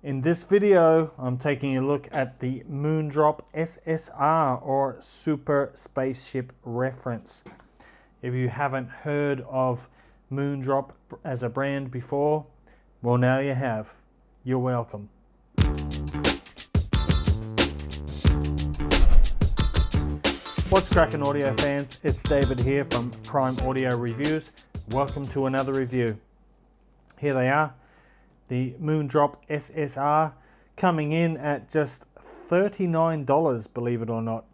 In this video, I'm taking a look at the Moondrop SSR, or Super Spaceship Reference. If you haven't heard of Moondrop as a brand before, well, now you have. You're welcome. What's cracking, audio fans? It's David here from Prime Audio Reviews. Welcome to another review. Here they are. The Moondrop SSR, coming in at just $39, believe it or not.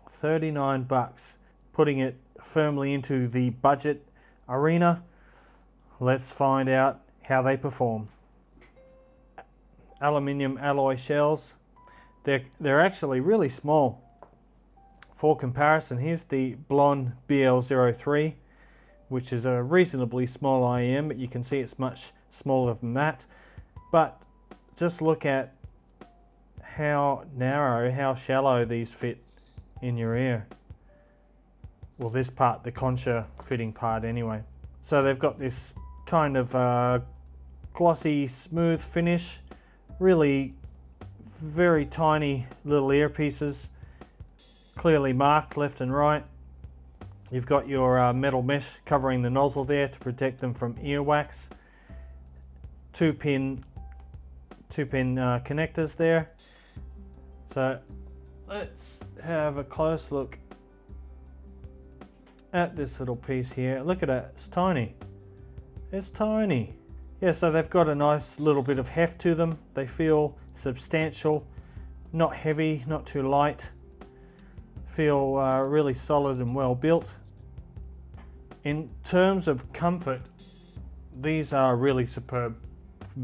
39 bucks, putting it firmly into the budget arena. Let's find out how they perform. Aluminium alloy shells. They're actually really small. For comparison, here's the Blonde BL03, which is a reasonably small IEM, but you can see it's much smaller than that. But just look at how narrow, how shallow these fit in your ear. Well, this part, the concha fitting part anyway. So they've got this kind of glossy, smooth finish, really very tiny little earpieces, clearly marked left and right. You've got your metal mesh covering the nozzle there to protect them from earwax. Two pin connectors there. So let's have a close look at this little piece here. Look at it, it's tiny. It's tiny. Yeah, so they've got a nice little bit of heft to them. They feel substantial, not heavy, not too light. Feel really solid and well built. In terms of comfort, these are really superb,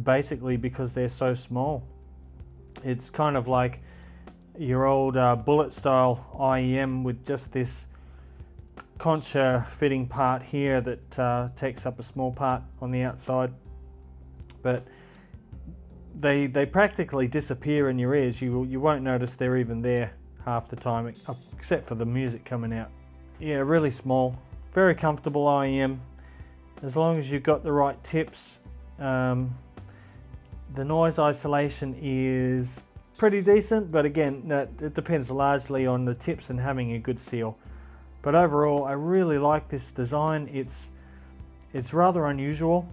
basically because they're so small. It's kind of like your old bullet style IEM with just this concha fitting part here that takes up a small part on the outside. But they practically disappear in your ears. You won't notice they're even there half the time, except for the music coming out. Yeah, really small, very comfortable IEM, as long as you've got the right tips. The noise isolation is pretty decent, but again, it depends largely on the tips and having a good seal. But overall, I really like this design. It's rather unusual,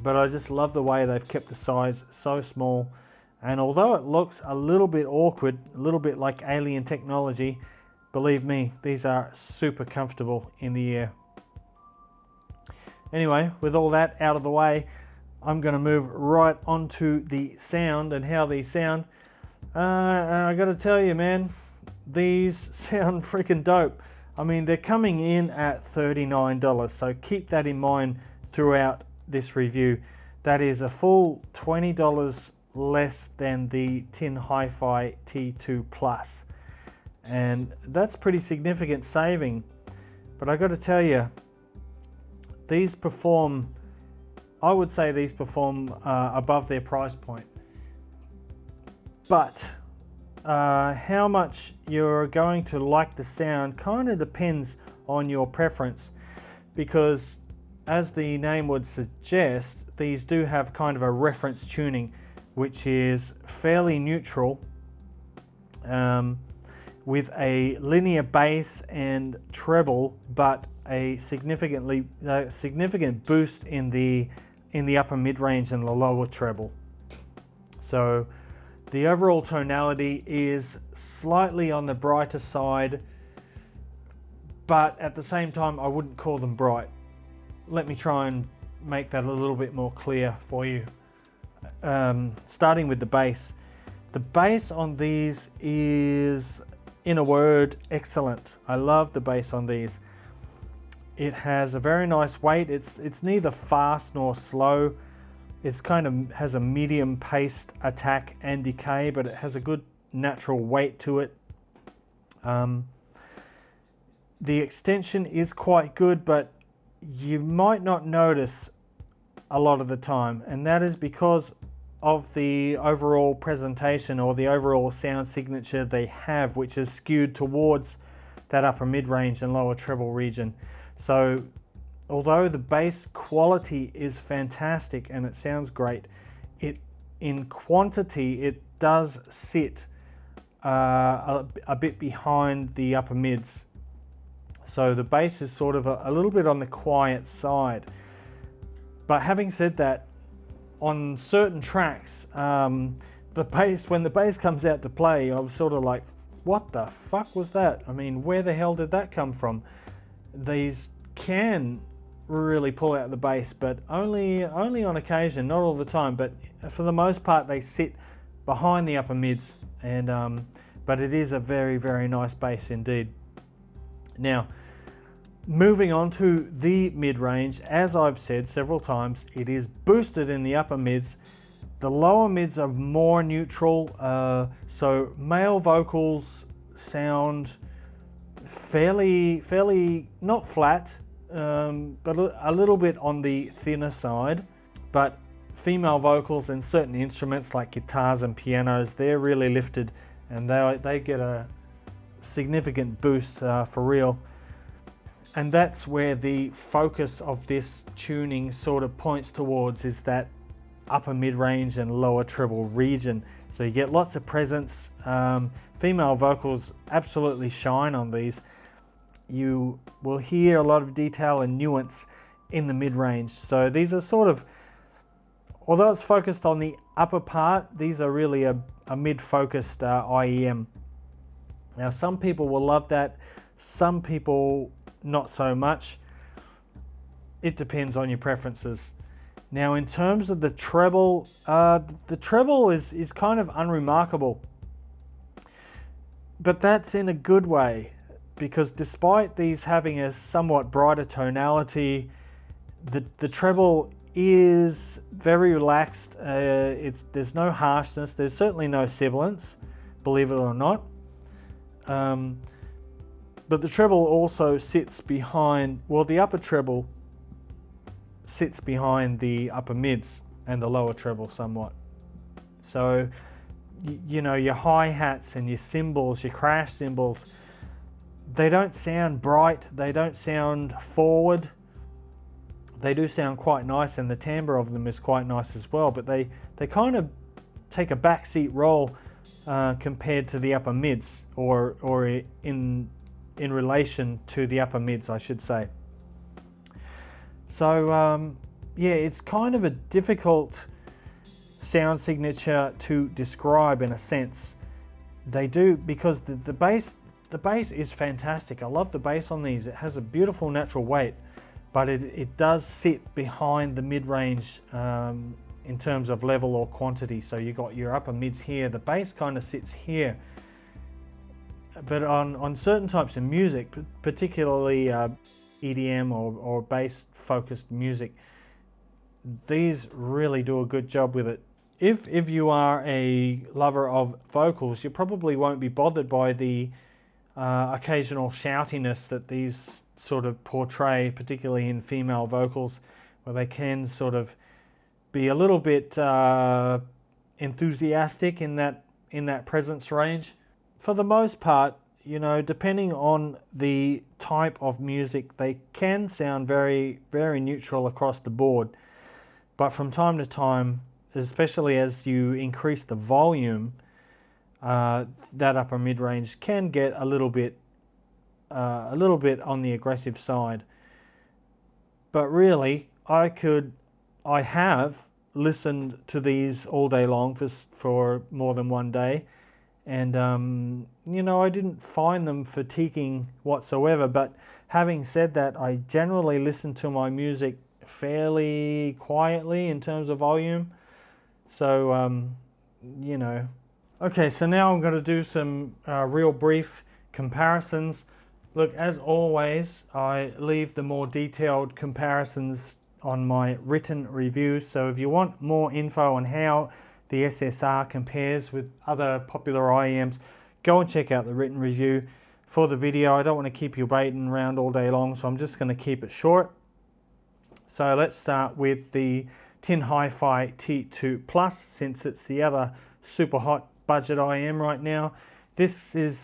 but I just love the way they've kept the size so small. And although it looks a little bit awkward, a little bit like alien technology, believe me, these are super comfortable in the ear. Anyway, with all that out of the way, I'm going to move right onto the sound and how these sound. And I got to tell you, man, these sound freaking dope. I mean, they're coming in at $39, so keep that in mind throughout this review. That is a full $20 less than the Tin Hi-Fi T2 Plus, and that's pretty significant saving. But I got to tell you, these perform, I would say these perform above their price point. But how much you're going to like the sound kind of depends on your preference, because as the name would suggest, these do have kind of a reference tuning, which is fairly neutral, with a linear bass and treble, but a significant boost in the upper mid-range and the lower treble. So the overall tonality is slightly on the brighter side, but at the same time, I wouldn't call them bright. Let me try and make that a little bit more clear for you. Starting with the bass. The bass on these is, in a word, excellent. I love the bass on these. It has a very nice weight. It's neither fast nor slow. It's kind of has a medium paced attack and decay, but it has a good natural weight to it. The extension is quite good, but you might not notice a lot of the time, and that is because of the overall presentation or the overall sound signature they have, which is skewed towards that upper mid-range and lower treble region. So although the bass quality is fantastic and it sounds great, it in quantity, it does sit a bit behind the upper mids. So the bass is sort of a little bit on the quiet side. But having said that, on certain tracks, the bass, when the bass comes out to play, I was sort of like, what the fuck was that? I mean, where the hell did that come from? These can really pull out the bass, but only on occasion, not all the time. But for the most part, they sit behind the upper mids, and but it is a very, very nice bass indeed. Now, moving on to the mid-range, as I've said several times, it is boosted in the upper mids. The lower mids are more neutral, so male vocals sound fairly not flat, but a little bit on the thinner side. But female vocals and certain instruments like guitars and pianos, they're really lifted, and they get a significant boost for real. And that's where the focus of this tuning sort of points towards, is that upper mid-range and lower treble region. So you get lots of presence. Female vocals absolutely shine on these. You will hear a lot of detail and nuance in the mid-range. So these are sort of, although it's focused on the upper part, these are really a mid-focused IEM. Now some people will love that, some people not so much. It depends on your preferences. Now in terms of the treble is kind of unremarkable, but that's in a good way, because despite these having a somewhat brighter tonality, the treble is very relaxed. There's no harshness, there's certainly no sibilance, believe it or not. But the treble also sits behind, well, the upper treble sits behind the upper mids and the lower treble somewhat. So, you know, your hi-hats and your cymbals, your crash cymbals, they don't sound bright, they don't sound forward. They do sound quite nice, and the timbre of them is quite nice as well, but they kind of take a backseat role compared to the upper mids, or in relation to the upper mids, I should say. So yeah, it's kind of a difficult sound signature to describe in a sense. They do, because the bass is fantastic. I love the bass on these. It has a beautiful natural weight, but it does sit behind the mid-range in terms of level or quantity. So you got your upper mids here, the bass kind of sits here. But on certain types of music, particularly EDM or bass-focused music, these really do a good job with it. If you are a lover of vocals, you probably won't be bothered by the occasional shoutiness that these sort of portray, particularly in female vocals, where they can sort of be a little bit enthusiastic in that presence range. For the most part, you know, depending on the type of music, they can sound very, very neutral across the board. But from time to time, especially as you increase the volume, that upper mid-range can get a little bit on the aggressive side. But really, I have listened to these all day long for more than one day, and you know, I didn't find them fatiguing whatsoever. But having said that, I generally listen to my music fairly quietly in terms of volume. So you know. Okay, so now I'm going to do some real brief comparisons. Look, as always, I leave the more detailed comparisons on my written reviews. So if you want more info on how the SSR compares with other popular IEMs, go and check out the written review. For the video, I don't want to keep you waiting around all day long, so I'm just going to keep it short. So let's start with the Tin Hi-Fi T2 Plus, since it's the other super hot budget IEM right now. This is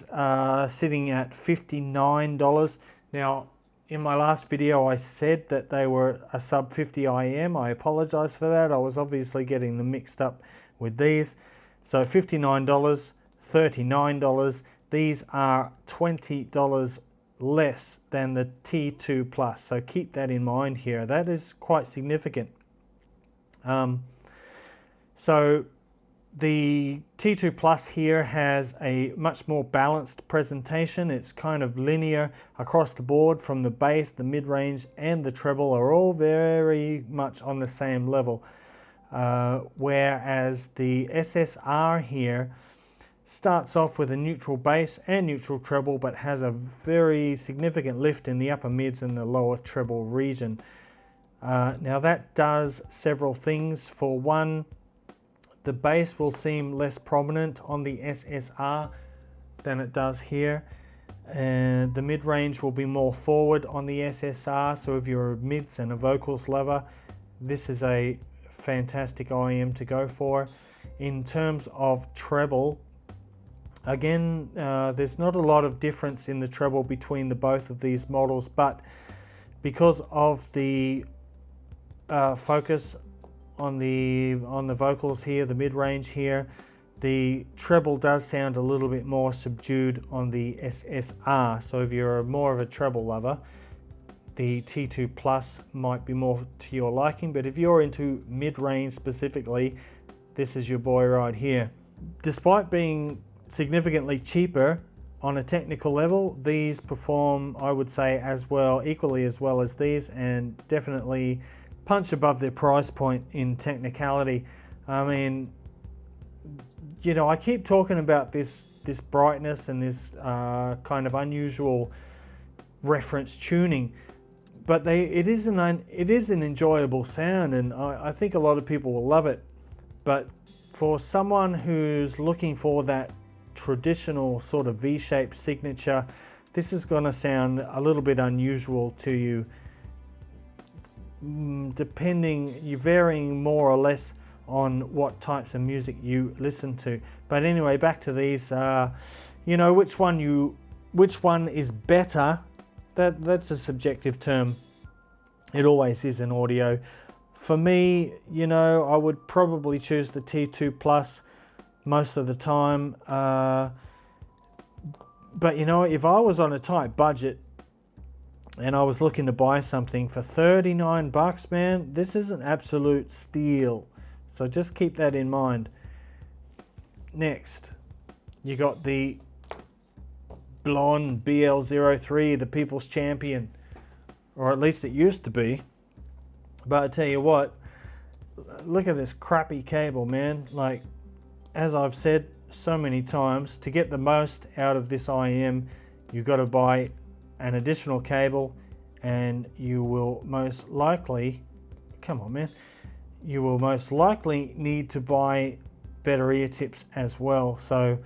sitting at $59. Now, In my last video I said that they were a sub 50 IEM. I apologize for that. I was obviously getting them mixed up with these. So $59, $39. These are $20 less than the T2 Plus. So keep that in mind here. That is quite significant. So the T2 Plus here has a much more balanced presentation. It's kind of linear across the board from the bass, the mid-range and the treble are all very much on the same level. Whereas the SSR here starts off with a neutral bass and neutral treble, but has a very significant lift in the upper mids and the lower treble region. Now that does several things. For one, the bass will seem less prominent on the SSR than it does here. And the mid-range will be more forward on the SSR, so if you're a mids and a vocals lover, this is a fantastic IEM to go for. In terms of treble, again, there's not a lot of difference in the treble between the both of these models, but because of the focus on the vocals here, the mid-range here, the treble does sound a little bit more subdued on the SSR. So if you're more of a treble lover, the T2 Plus might be more to your liking, but if you're into mid-range specifically, this is your boy right here. Despite being significantly cheaper on a technical level, these perform, I would say, as well, equally as well as these, and definitely punch above their price point in technicality. I mean, you know, I keep talking about this brightness and this kind of unusual reference tuning, but it is an enjoyable sound, and I think a lot of people will love it. But for someone who's looking for that traditional sort of V-shaped signature, this is going to sound a little bit unusual to you, you're varying more or less on what types of music you listen to. But anyway, back to these. You know, which one is better? That's a subjective term. It always is in audio. For me, you know, I would probably choose the T2 Plus most of the time. But you know, if I was on a tight budget and I was looking to buy something for 39 bucks, man, this is an absolute steal. So just keep that in mind. Next, you got the blonde BL03, the People's Champion, or at least it used to be. But I tell you what, look at this crappy cable, man. Like, as I've said so many times, to get the most out of this IEM, you've got to buy an additional cable, and you will most likely, come on man, you will most likely need to buy better ear tips as well. So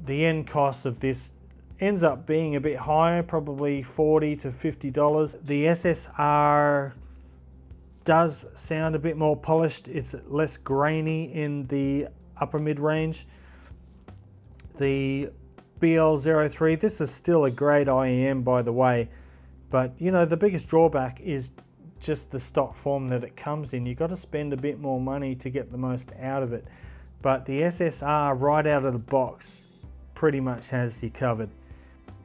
the end cost of this ends up being a bit higher, probably $40 to $50. The SSR does sound a bit more polished. It's less grainy in the upper mid-range. The BL03, this is still a great IEM, by the way, but you know, the biggest drawback is just the stock form that it comes in. You've got to spend a bit more money to get the most out of it, but the SSR right out of the box pretty much has you covered.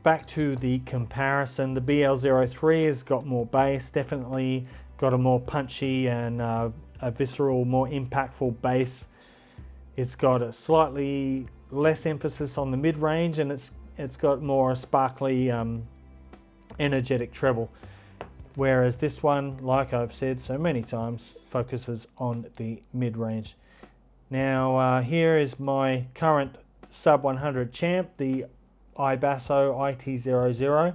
Back to the comparison, the BL03 has got more bass, definitely got a more punchy and a visceral, more impactful bass. It's got a slightly less emphasis on the mid-range, and it's got more sparkly, energetic treble. Whereas this one, like I've said so many times, focuses on the mid-range. Now here is my current sub 100 champ, the iBasso IT00.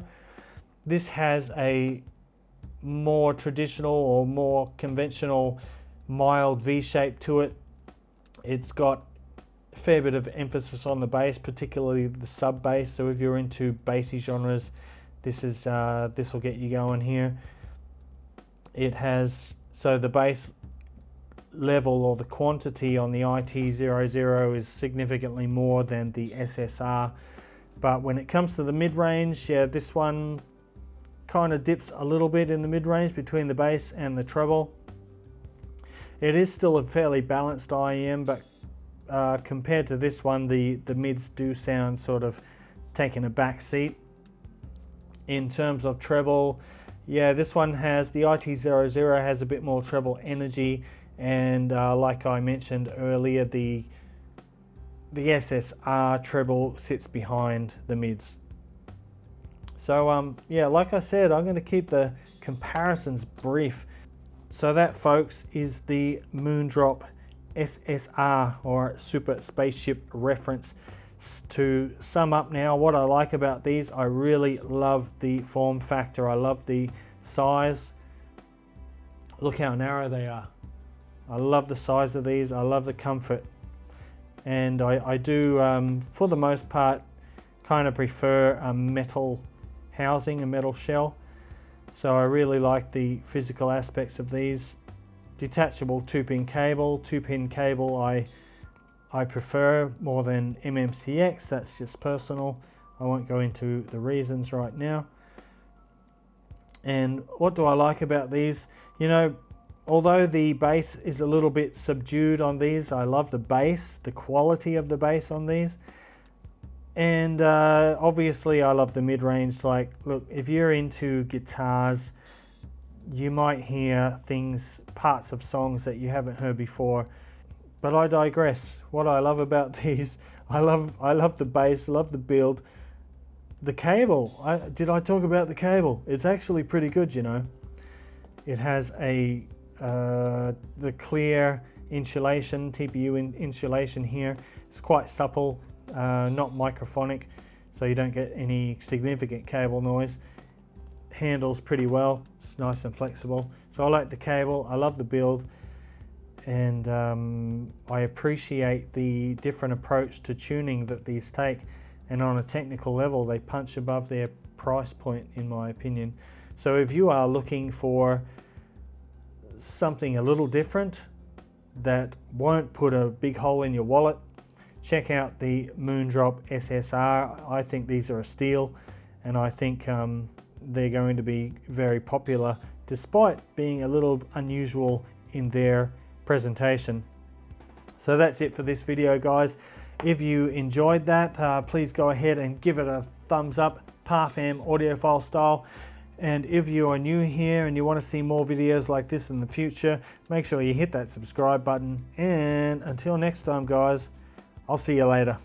This has a more traditional or more conventional mild V shape to it. It's got a fair bit of emphasis on the bass, particularly the sub bass. So if you're into bassy genres, this will get you going here. It has, so the bass level or the quantity on the IT00 is significantly more than the SSR. But when it comes to the mid-range, yeah, this one kind of dips a little bit in the mid-range between the bass and the treble. It is still a fairly balanced IEM, but compared to this one, the mids do sound sort of taking a back seat. In terms of treble, yeah, this one has, the IT00 has a bit more treble energy, and like I mentioned earlier, the SSR treble sits behind the mids. So yeah, like I said, I'm going to keep the comparisons brief. So that, folks, is the Moondrop SSR, or Super Spaceship Reference. To sum up now, what I like about these, I really love the form factor. I love the size. Look how narrow they are. I love the size of these. I love the comfort. And I do, for the most part, kind of prefer a metal housing, a metal shell. So I really like the physical aspects of these. Detachable 2-pin cable. 2-pin cable I prefer more than MMCX. That's just personal. I won't go into the reasons right now. And what do I like about these? You know, although the bass is a little bit subdued on these, I love the bass, the quality of the bass on these. And obviously I love the mid-range. Like, look, if you're into guitars, you might hear things, parts of songs that you haven't heard before. But I digress. What I love about these, I love the bass, I love the build. The cable, did I talk about the cable? It's actually pretty good, you know. It has a the clear insulation, TPU insulation here. It's quite supple, not microphonic, so you don't get any significant cable noise. Handles pretty well, it's nice and flexible. So I like the cable, I love the build, and I appreciate the different approach to tuning that these take. And on a technical level, they punch above their price point, in my opinion. So if you are looking for something a little different that won't put a big hole in your wallet, check out the Moondrop SSR. I think these are a steal, and I think they're going to be very popular despite being a little unusual in their presentation. So that's it for this video, guys. If you enjoyed that, please go ahead and give it a thumbs up, PARFAM audiophile style. And if you are new here and you want to see more videos like this in the future, make sure you hit that subscribe button. And until next time, guys, I'll see you later.